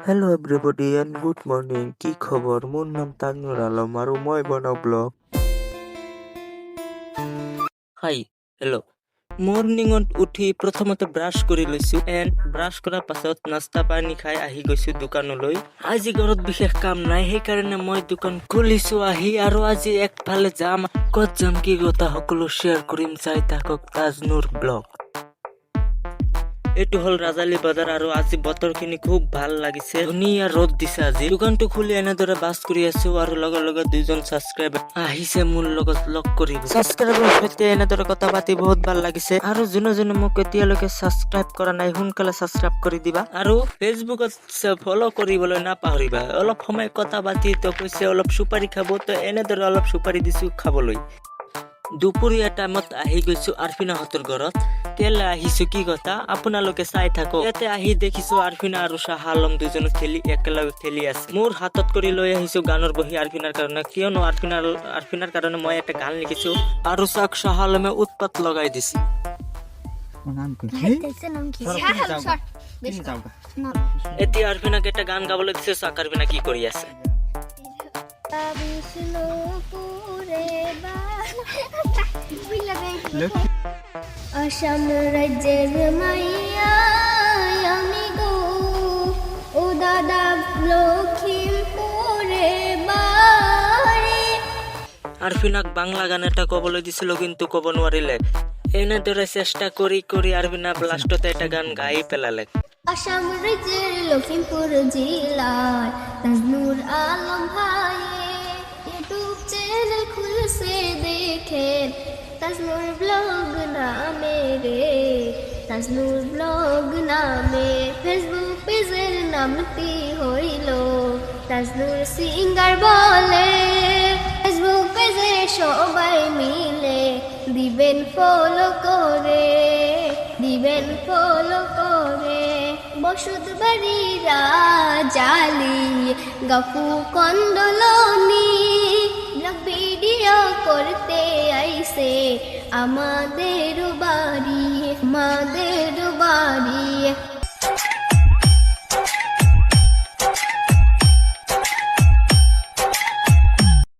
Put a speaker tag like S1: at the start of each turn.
S1: Hello everybody and good morning. কি খবর? মোর নাম তাজনুর আলম আৰু মই বনাও ব্লগ। হাই হেল্ল' মৰ্ণিঙত উঠি প্ৰথমতে ব্ৰাছ কৰি লৈছো এণ্ড ব্ৰাছ কৰাৰ পাছত নাস্তা পানী খাই আহি গৈছো দোকানলৈ। আজি ঘৰত বিশেষ কাম নাই, সেইকাৰণে মই দোকান খুলিছো আহি, আৰু আজি একফালে যাম। ক'ত যাম কি কথা সকলো শ্বেয়াৰ কৰিম, চাই থাকক তাজনুৰ ব্লগ। এইটো হল ৰাজালী বজাৰ, আৰু আজি বতৰখিনি খুব ভাল লাগিছে, ধুনীয়া ৰ'দ দিছে আজি। দোকানটো খুলি এনেদৰে বাছ কৰি আছো, আৰু লগে লগে দুজন ছাবস্ক্ৰাইবাৰ আহিছে মোৰ লগত লগ কৰিব। ছাবস্ক্ৰাইবাৰৰ সৈতে এনেদৰে কথা পাতি বহুত ভাল লাগিছে, আৰু যোনে মোক এতিয়ালৈকে ছাবস্ক্ৰাইব কৰা নাই সোনকালে ছাবস্ক্ৰাইব কৰি দিবা, আৰু ফেচবুকত ফলো কৰিবলৈ নাপাহৰিবা। অলপ সময় কথা পাতি তো কৈছে অলপ চুপাৰি খাব, তো এনেদৰে অলপ চুপাৰি দিছো খাবলৈ। দুপৰীয়া টাইমত আহি গৈছো আৰফিনাহঁতৰ ঘৰত। কেলে আহিছো কি কথা আপোনালোকে চাই থাকক। ইয়াতে আহি দেখিছো আৰফিনা আৰু আলম দুজনে একেলগে খেলি আছে। মোৰ হাতত কৰি লৈ আহিছো গানৰ বহি আৰফিনাৰ কাৰণে, কিয়নো আৰফিনাৰ কাৰণে মই এটা গান লিখিছো, আৰু চাক আলমে উৎপাত লগাই দিছে। এতিয়া আৰফিনাক এটা গান গাবলৈ দিছে, চাক আৰফিনা কি কৰি আছে।
S2: আসাম রাজ্যের মাইয়া আমি গো, ও দাদা লখিমপুরে বাড়ি।
S1: আরফিনাক বাংলা গান এটা কবলৈ দিছিল কিন্তু কব নোৱাৰিলে। এনেদৰে চেষ্টা কৰি আরফিনা লাষ্টতে এটা গান গাই পেলালে।
S2: আসাম রাজ্যের লখিমপুর জেলায় তাজনুর আলম ভাই ইউটিউব চ্যানেল খুলছে দেখেন, তাজনুর ব্লগ নামে রে, তাজনুর ব্লগ নামে। ফেসবুক পেজের নামটি হইল তাজনুর সিঙ্গার বলে। ফেসবুক পেজে সবাই মিলে দিবেন ফলো করে, দিবেন ফলো করে। বসত বাড়িরা জালি গপু কন্দলনি ভিডিও করতে আইসে আমাদের বাড়ি।